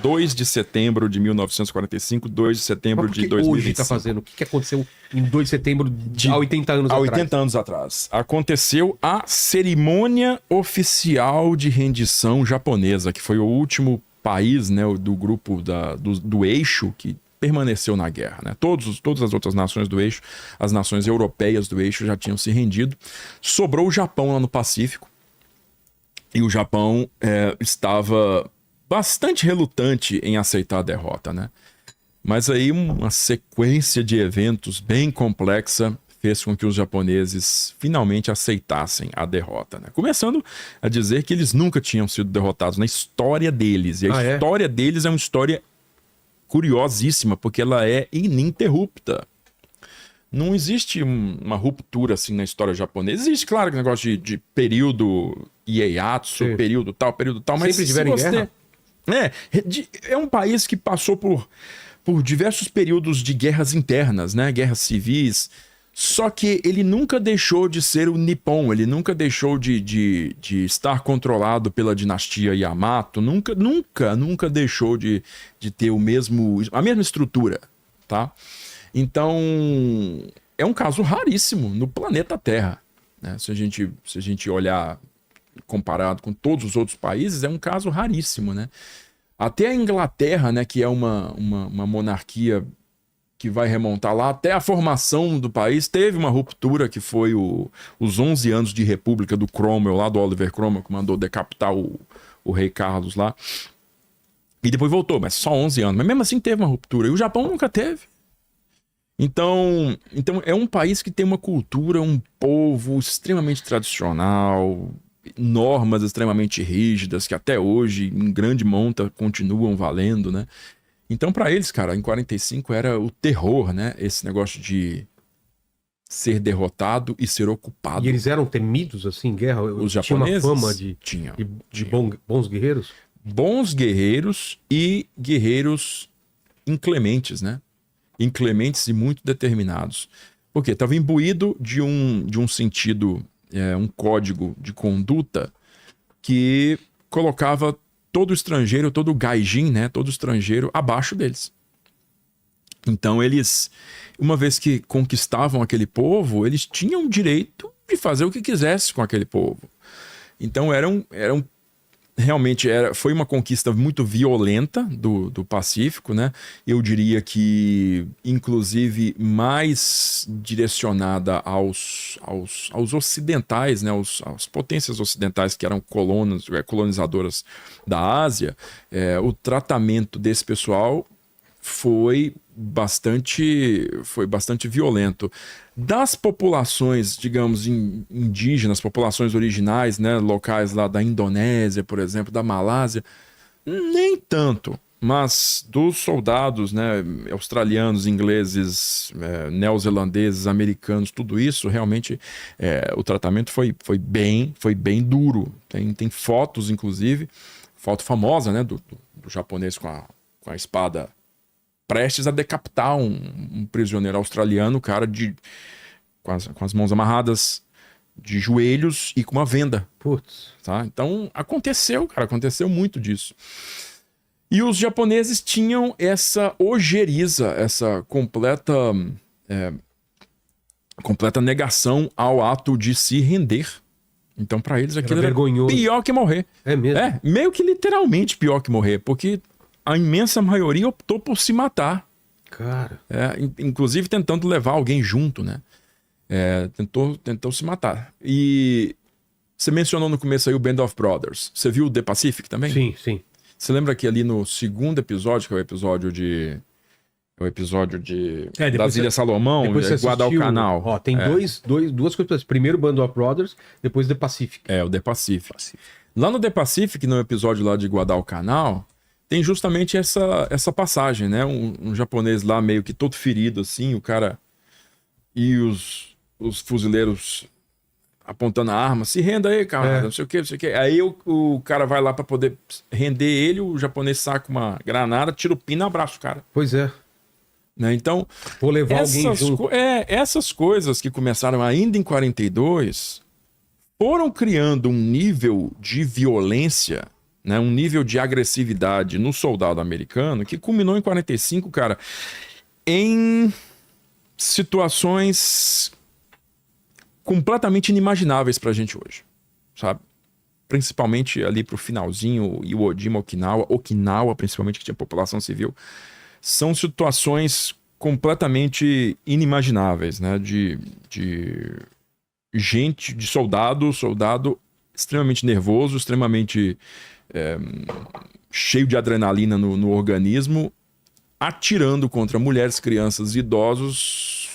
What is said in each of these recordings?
2 de setembro de 1945, 2 de setembro de 2025. Hoje está fazendo? O que aconteceu em 2 de setembro há 80 anos há atrás? 80 anos atrás. Aconteceu a cerimônia oficial de rendição japonesa, que foi o último país, né, do grupo do eixo que permaneceu na guerra, né? Todas as outras nações do eixo, as nações europeias do eixo já tinham se rendido. Sobrou o Japão lá no Pacífico. E o Japão estava bastante relutante em aceitar a derrota, né? Mas aí uma sequência de eventos bem complexa fez com que os japoneses finalmente aceitassem a derrota, né? Começando a dizer que eles nunca tinham sido derrotados na história deles. E a história deles é uma história curiosíssima, porque ela é ininterrupta. Não existe uma ruptura assim na história japonesa. Existe, claro, que negócio de período Ieyasu, período tal, mas sempre tiveram guerra? É um país que passou por diversos períodos de guerras internas, né? Guerras civis. Só que ele nunca deixou de ser o Nippon, ele nunca deixou de estar controlado pela dinastia Yamato, nunca deixou de ter a mesma estrutura, tá? Então, é um caso raríssimo no planeta Terra, né? Se a gente olhar comparado com todos os outros países, é um caso raríssimo, né? Até a Inglaterra, né, que é uma monarquia que vai remontar lá, até a formação do país, teve uma ruptura que foi os 11 anos de república do Cromwell, lá do Oliver Cromwell, que mandou decapitar o rei Carlos lá. E depois voltou, mas só 11 anos. Mas mesmo assim teve uma ruptura. E o Japão nunca teve. Então é um país que tem uma cultura, um povo extremamente tradicional, normas extremamente rígidas, que até hoje, em grande monta, continuam valendo, né? Então, para eles, cara, em 45 era o terror, né? Esse negócio de ser derrotado e ser ocupado. E eles eram temidos, assim, em guerra? Os Tinha japoneses? uma fama de bons guerreiros? Bons guerreiros e guerreiros inclementes, né? Inclementes e muito determinados. Por quê? Estava imbuído de um sentido, um código de conduta que colocava todo estrangeiro, todo gaijin, né? Todo estrangeiro abaixo deles. Então eles, uma vez que conquistavam aquele povo, eles tinham o direito de fazer o que quisesse com aquele povo. Então foi uma conquista muito violenta do Pacífico, né? Eu diria que, inclusive, mais direcionada aos ocidentais, né? Às potências ocidentais que eram colonizadoras da Ásia. O tratamento desse pessoal foi bastante violento. Das populações, digamos, indígenas, populações originais, né, locais lá da Indonésia, por exemplo, da Malásia, nem tanto. Mas dos soldados, né, australianos, ingleses, neozelandeses, americanos, tudo isso, realmente o tratamento foi bem duro. Tem fotos, inclusive, foto famosa, né, do japonês com a espada prestes a decapitar um prisioneiro australiano, cara, com as mãos amarradas, de joelhos e com uma venda. Putz. Tá? Então, aconteceu muito disso. E os japoneses tinham essa ojeriza, essa completa negação ao ato de se render. Então, para eles, aquilo era pior que morrer. É mesmo? Meio que literalmente pior que morrer, porque a imensa maioria optou por se matar. Cara. Inclusive tentando levar alguém junto, né? Tentou se matar. E você mencionou no começo aí o Band of Brothers. Você viu o The Pacific também? Sim, sim. Você lembra que ali no segundo episódio, que é o episódio das Ilhas Salomão, Guadalcanal. Ó, tem duas coisas. Primeiro Band of Brothers, depois The Pacific. O The Pacific. Lá no The Pacific, no episódio lá de Guadalcanal, tem justamente essa passagem, né? Um japonês lá meio que todo ferido, assim, o cara e os fuzileiros apontando a arma, se renda aí, cara, não sei o que. Aí o cara vai lá pra poder render ele, o japonês saca uma granada, tira o pino e abraça o cara. Pois é. Né? Então, vou levar alguém junto. Essas coisas que começaram ainda em 42 foram criando um nível de violência né? Um nível de agressividade no soldado americano que culminou em 45, cara, em situações completamente inimagináveis pra gente hoje, sabe? Principalmente ali pro finalzinho, Iwo Jima, Okinawa principalmente, que tinha população civil, são situações completamente inimagináveis, né? De gente, de soldado extremamente nervoso, extremamente cheio de adrenalina no organismo, atirando contra mulheres, crianças e idosos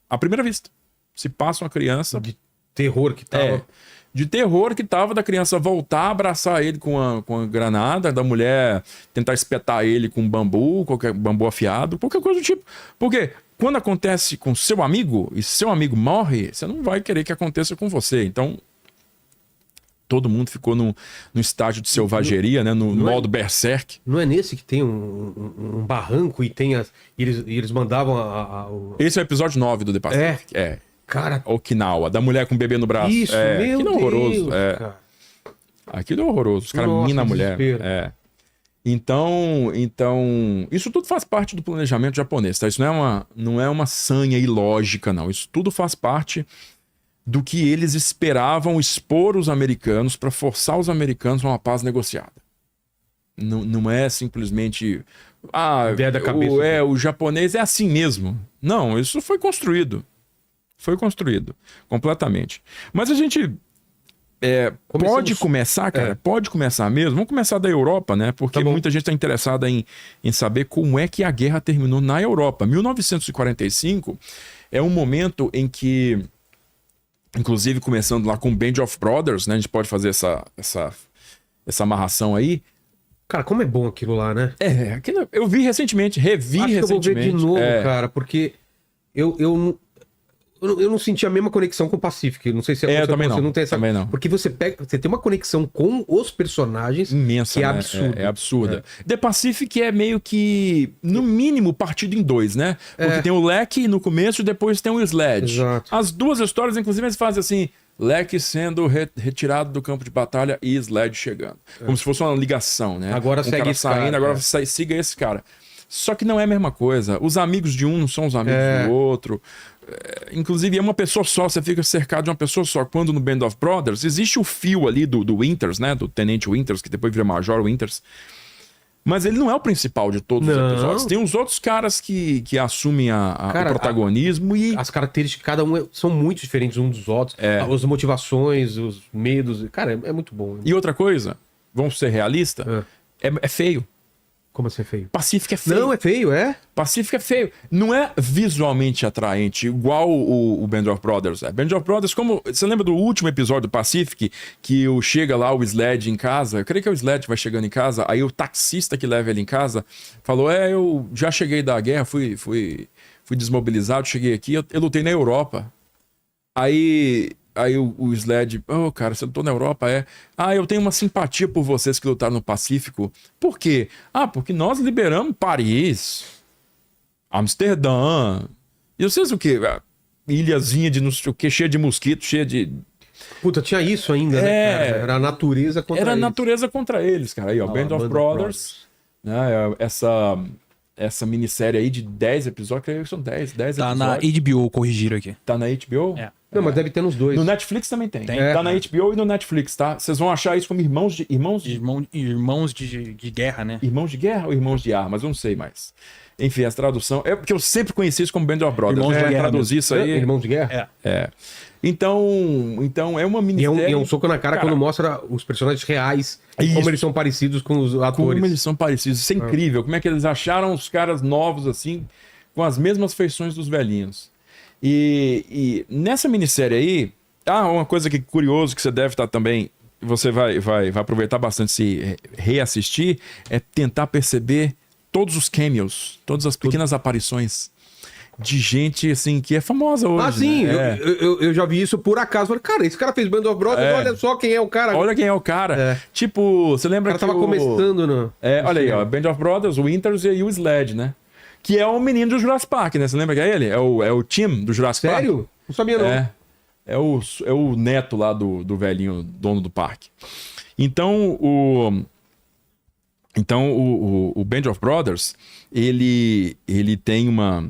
à primeira vista. Se passa uma criança... De terror que tava... de terror que tava da criança voltar, abraçar ele com a granada, da mulher tentar espetar ele com bambu, qualquer bambu afiado, qualquer coisa do tipo. Porque quando acontece com seu amigo e seu amigo morre, você não vai querer que aconteça com você. Então, todo mundo ficou no estágio de selvageria, né? No modo berserk. Não é nesse que tem um barranco e tem eles mandavam Esse é o episódio 9 do The Pacific. Cara... Okinawa, da mulher com o bebê no braço. Isso, meu Deus. Horroroso, cara. Aquilo é horroroso. Os caras minam a mulher. Então, isso tudo faz parte do planejamento japonês, tá? Isso não é uma sanha ilógica, não. Isso tudo faz parte do que eles esperavam expor os americanos para forçar os americanos a uma paz negociada. Não é simplesmente... ideia da cabeça. O japonês é assim mesmo. Não, isso foi construído. Foi construído completamente. Mas a gente pode começar, cara, pode começar mesmo. Vamos começar da Europa, né? Porque muita gente está interessada em saber como é que a guerra terminou na Europa. 1945 é um momento em que, inclusive começando lá com Band of Brothers, né? A gente pode fazer essa amarração aí. Cara, como é bom aquilo lá, né? Aquilo eu vi recentemente, revi Acho recentemente. Que eu vou ver de novo, cara, porque eu não senti a mesma conexão com o Pacific. Não sei se eu também você não tem essa. Também não. Porque você tem uma conexão com os personagens imensa, que é né? absurda. É absurda. The Pacific é meio que, no mínimo, partido em dois, né? Porque tem o Leck no começo e depois tem o Sledge. Exato. As duas histórias, inclusive, eles fazem assim: Leck sendo retirado do campo de batalha e Sledge chegando. Como se fosse uma ligação, né? Agora segue cara esse saindo, cara, agora siga esse cara. Só que não é a mesma coisa. Os amigos de um não são os amigos do outro. Inclusive, é uma pessoa só, você fica cercado de uma pessoa só. Quando no Band of Brothers, existe o fio ali do Winters, né? Do Tenente Winters, que depois vira Major Winters. Mas ele não é o principal de todos os episódios. Tem uns outros caras que assumem o protagonismo e... As características de cada um são muito diferentes uns dos outros. As motivações, os medos. Cara, é muito bom. E outra coisa, vamos ser realistas, é feio. Como assim é feio? Pacific é feio. Não, é feio, é? Pacific é feio. Não é visualmente atraente, igual o Band of Brothers. Band of Brothers, como... Você lembra do último episódio do Pacific, que chega lá o Sledge em casa? Eu creio que é o Sledge vai chegando em casa, aí o taxista que leva ele em casa falou, eu já cheguei da guerra, fui desmobilizado, cheguei aqui, eu lutei na Europa. Aí o Sledge, cara, você lutou na Europa, eu tenho uma simpatia por vocês que lutaram no Pacífico. Por quê? Porque nós liberamos Paris, Amsterdã, e vocês o quê? Ilhazinha de não sei o quê, cheia de mosquito, cheia de... Puta, tinha isso ainda, né, cara? Era a natureza contra eles. Era a natureza contra eles, cara. Aí, Band of Brothers, né? Essa minissérie aí de 10 episódios, creio que são 10 episódios. Tá na HBO, corrigiram aqui. Tá na HBO? Não, mas deve ter nos dois. No Netflix também tem. Tá na HBO e no Netflix, tá? Vocês vão achar isso como irmãos de guerra, né? Irmãos de guerra ou irmãos de armas? Eu não sei mais. Enfim, a tradução... É porque eu sempre conheci isso como Band of Brothers. Irmãos de guerra. Traduzir isso aí... Irmãos de guerra? Então é uma minissérie... E é um soco na cara quando mostra os personagens reais e como eles são parecidos com os atores. Como eles são parecidos. Isso é incrível. Como é que eles acharam os caras novos, assim, com as mesmas feições dos velhinhos. E nessa minissérie aí... uma coisa que curioso que você deve estar também... Você vai aproveitar bastante se reassistir, é tentar perceber todos os cameos, todas as pequenas aparições de gente, assim, que é famosa hoje. Sim, né? eu já vi isso por acaso. Falei, cara, esse cara fez Band of Brothers, olha só quem é o cara. Olha quem é o cara. Tipo, você lembra que o cara tava começando no... olha aí, ó, Band of Brothers, o Winters e o Sledge, né? Que é o menino do Jurassic Park, né? Você lembra que é ele? É o Tim do Jurassic Park. Sério? Não sabia não. É o neto lá do velhinho dono do parque. Então, Então, o Band of Brothers, ele tem uma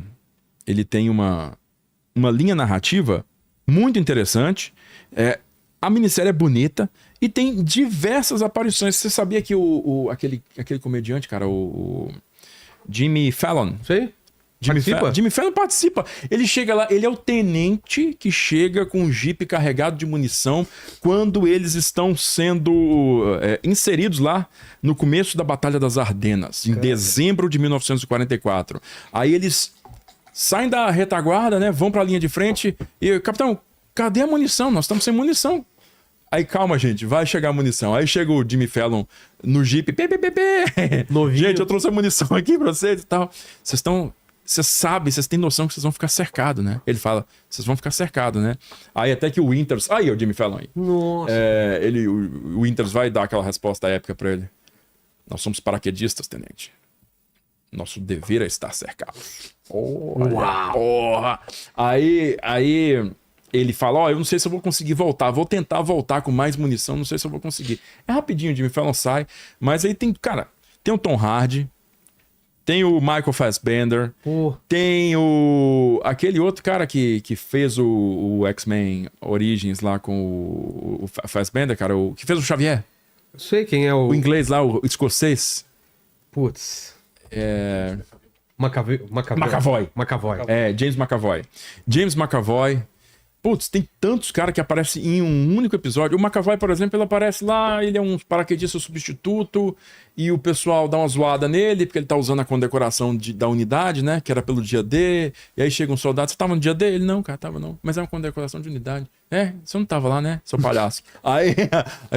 linha narrativa muito interessante. A minissérie é bonita e tem diversas aparições. Você sabia que aquele comediante, cara, o Jimmy Fallon... Sei. Jimmy Fallon participa. Ele chega lá, ele é o tenente que chega com um jipe carregado de munição quando eles estão sendo inseridos lá no começo da Batalha das Ardenas, em dezembro de 1944. Aí eles saem da retaguarda, né? Vão pra linha de frente e, capitão, cadê a munição? Nós estamos sem munição. Aí, calma, gente, vai chegar a munição. Aí chega o Jimmy Fallon no jipe. Gente, eu trouxe a munição aqui pra vocês e tal. Vocês sabem, vocês têm noção que vocês vão ficar cercados, né? Ele fala, vocês vão ficar cercados, né? Aí até que o Winters... Aí o Jimmy Fallon aí. Nossa. O Winters vai dar aquela resposta épica pra ele. Nós somos paraquedistas, tenente. Nosso dever é estar cercado. Porra! Aí ele fala, eu não sei se eu vou conseguir voltar. Vou tentar voltar com mais munição, não sei se eu vou conseguir. É rapidinho, o Jimmy Fallon sai. Mas aí tem o Tom Hardy. Tem o Michael Fassbender, tem aquele outro cara que fez o X-Men Origins lá com o Fassbender, cara, que fez o Xavier. Eu sei quem é o... O inglês lá, o escocês. Putz. McAvoy. James McAvoy. James McAvoy. Putz, tem tantos caras que aparecem em um único episódio. O McAvoy, por exemplo, ele aparece lá, ele é um paraquedista substituto e o pessoal dá uma zoada nele, porque ele tá usando a condecoração da unidade, né? Que era pelo dia D. E aí chega um soldado, você tava no dia D? Ele, não, cara, tava não. Mas é uma condecoração de unidade. Você não tava lá, né, seu palhaço? aí,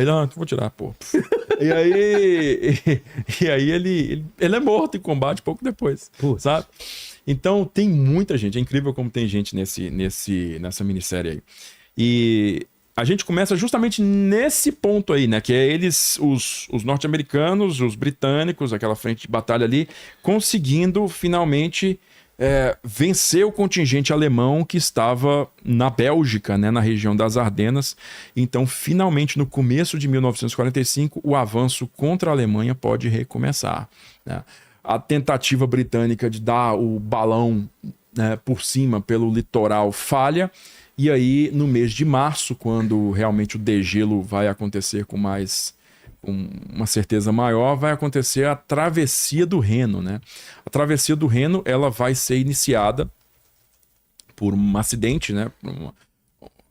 não, vou tirar, pô. E aí ele é morto em combate pouco depois, sabe? Então tem muita gente, é incrível como tem gente nessa minissérie aí. E a gente começa justamente nesse ponto aí, né? Que é os norte-americanos, os britânicos, aquela frente de batalha ali, conseguindo finalmente vencer o contingente alemão que estava na Bélgica, né? Na região das Ardenas. Então, finalmente, no começo de 1945, o avanço contra a Alemanha pode recomeçar, né? A tentativa britânica de dar o balão, né, por cima pelo litoral falha. E aí, no mês de março, quando realmente o degelo vai acontecer com uma certeza maior, vai acontecer a travessia do Reno, né? A travessia do Reno, ela vai ser iniciada por um acidente, né?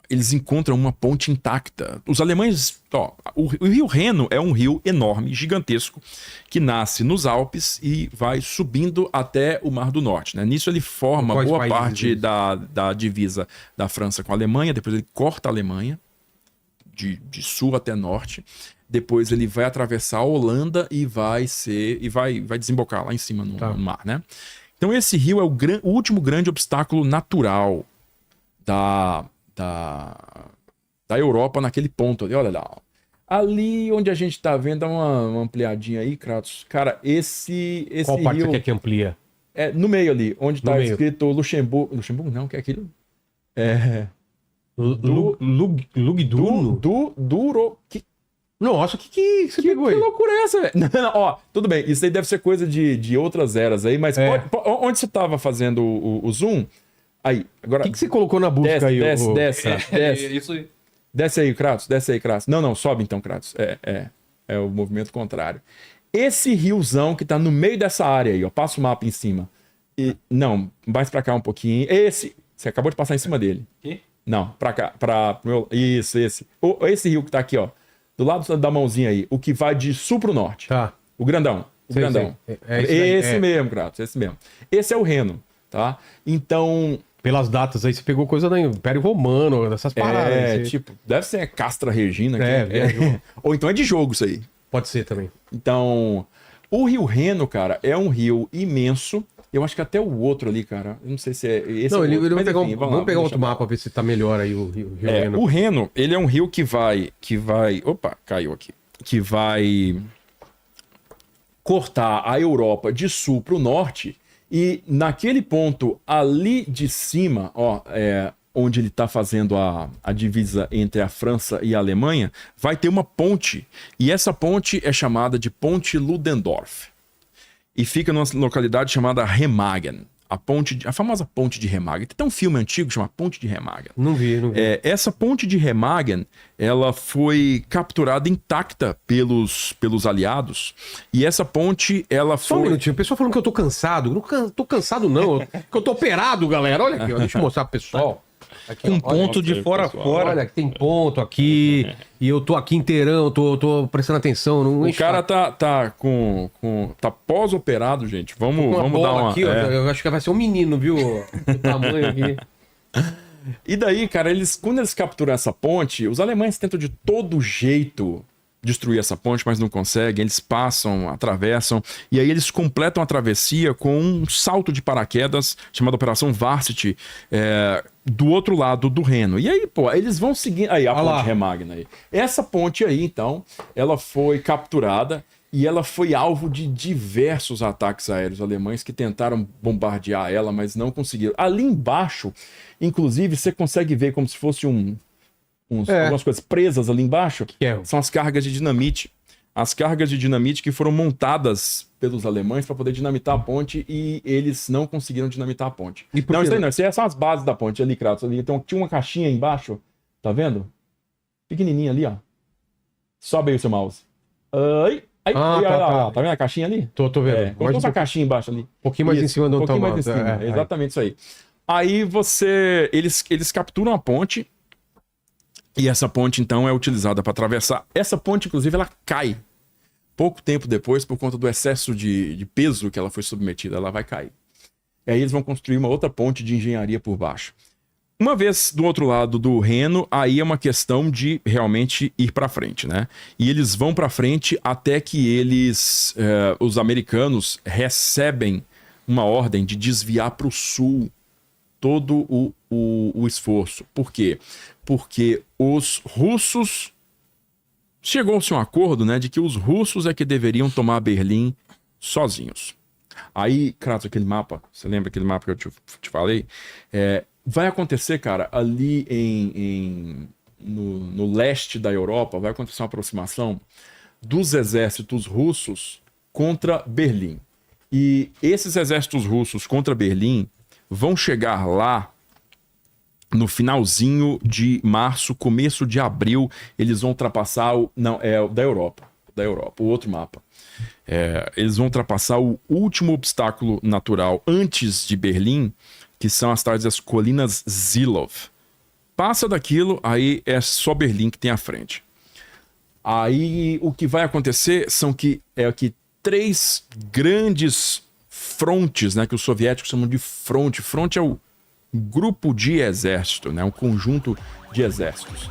Eles encontram uma ponte intacta. Os alemães... o rio Reno é um rio enorme, gigantesco, que nasce nos Alpes e vai subindo até o Mar do Norte, né? Nisso ele forma boa parte da divisa da França com a Alemanha, depois ele corta a Alemanha, de sul até norte, depois ele vai atravessar a Holanda e vai desembocar lá em cima no mar, né? Então esse rio é o último grande obstáculo natural da Europa naquele ponto ali, olha lá. Ali onde a gente tá vendo, dá uma ampliadinha aí, Kratos. Cara, esse Qual parte rio... você quer que amplia? No meio ali, onde tá escrito Luxemburgo. Luxemburgo não, que é aquilo? Lugdurno? Duro... Nossa, que você pegou aí? Que loucura é essa, velho? Não, tudo bem, isso aí deve ser coisa de outras eras aí, mas onde você tava fazendo o zoom... Aí, agora... O que você colocou na busca aí? Desce. Isso aí. Desce aí, Kratos. Não, sobe então, Kratos. É o movimento contrário. Esse riozão que tá no meio dessa área aí, ó. Passa o mapa em cima. Não, mais pra cá um pouquinho. Esse, você acabou de passar em cima dele. Aqui? Não, pra cá, Isso, esse. Esse rio que tá aqui, ó. Do lado da mãozinha aí. O que vai de sul pro norte. Tá. O grandão. Sei. Esse mesmo, Kratos, esse mesmo. Esse é o Reno, tá? Então... Pelas datas aí, você pegou coisa do Império Romano, dessas paradas. Tipo, deve ser Castra Regina. Viajou. Ou então é de jogo isso aí. Pode ser também. Então, o Rio Reno, cara, é um rio imenso. Eu acho que até o outro ali, cara. Eu não sei se é esse. Não, ou ele outro. vai pegar vamos pegar outro chamar. mapa pra ver se tá melhor aí o Rio Reno. O Reno, ele é um rio que vai... Opa, caiu aqui. Que vai cortar a Europa de sul pro norte. E naquele ponto ali de cima, ó, onde ele está fazendo a divisa entre a França e a Alemanha, vai ter uma ponte. E essa ponte é chamada de Ponte Ludendorff. E fica numa localidade chamada Remagen. A famosa Ponte de Remagen. Tem um filme antigo chamado Ponte de Remagen. Não vi. Essa Ponte de Remagen, ela foi capturada intacta pelos aliados. E essa ponte, ela Só um foi... minutinho, o pessoal falando que eu tô cansado. Não tô cansado, não. Que eu tô operado, galera. Olha aqui, ó. Deixa eu mostrar pro pessoal. Aqui, Um ó, ponto de fora a fora. Olha que tem ponto aqui. E eu tô aqui inteirão, tô prestando atenção. Não O cara tá pós-operado, gente. Vamos dar uma... aqui, ó, eu acho que vai ser um menino, viu? O tamanho aqui. E daí, cara, quando eles capturam essa ponte, os alemães tentam de todo jeito destruir essa ponte, mas não conseguem. Eles passam, atravessam, e aí eles completam a travessia com um salto de paraquedas, chamado Operação Varsity, do outro lado do Reno. E aí, pô, eles vão seguindo... Aí, a ponte Remagen aí. Essa ponte aí, então, ela foi capturada e ela foi alvo de diversos ataques aéreos alemães que tentaram bombardear ela, mas não conseguiram. Ali embaixo, inclusive, você consegue ver como se fosse algumas coisas presas ali embaixo. São as cargas de dinamite. As cargas de dinamite que foram montadas pelos alemães para poder dinamitar a ponte e eles não conseguiram dinamitar a ponte. Não, isso aí não. Isso aí são as bases da ponte ali, Kratos. Ali. Então, tinha uma caixinha embaixo. Tá vendo? Pequenininha ali, ó. Sobe aí o seu mouse. Tá vendo a caixinha ali? Tô vendo. Como se fosse a caixinha embaixo ali. Um pouquinho mais em cima do pouquinho mais em cima. Exatamente isso aí. Aí eles capturam a ponte e essa ponte então é utilizada para atravessar. Essa ponte, inclusive, ela cai pouco tempo depois por conta do excesso de peso que ela foi submetida. Ela vai cair. E aí eles vão construir uma outra ponte de engenharia por baixo. Uma vez do outro lado do Reno, aí é uma questão de realmente ir para frente, né? E eles vão para frente até que os americanos recebem uma ordem de desviar para o sul todo o esforço. Por quê? Porque os russos... Chegou-se a um acordo, né, de que os russos é que deveriam tomar Berlim sozinhos. Aí, Kratos, aquele mapa, você lembra aquele mapa que eu te falei? Vai acontecer, cara, ali no leste da Europa, vai acontecer uma aproximação dos exércitos russos contra Berlim. E esses exércitos russos contra Berlim vão chegar lá no finalzinho de março, começo de abril, eles vão ultrapassar o da Europa, o outro mapa. Eles vão ultrapassar o último obstáculo natural antes de Berlim, que são as tais das colinas Zilov. Passa daquilo, aí é só Berlim que tem à frente. Aí o que vai acontecer são que 3 grandes frontes, né, que os soviéticos chamam de fronte. Fronte é o grupo de exército, né, um conjunto de exércitos.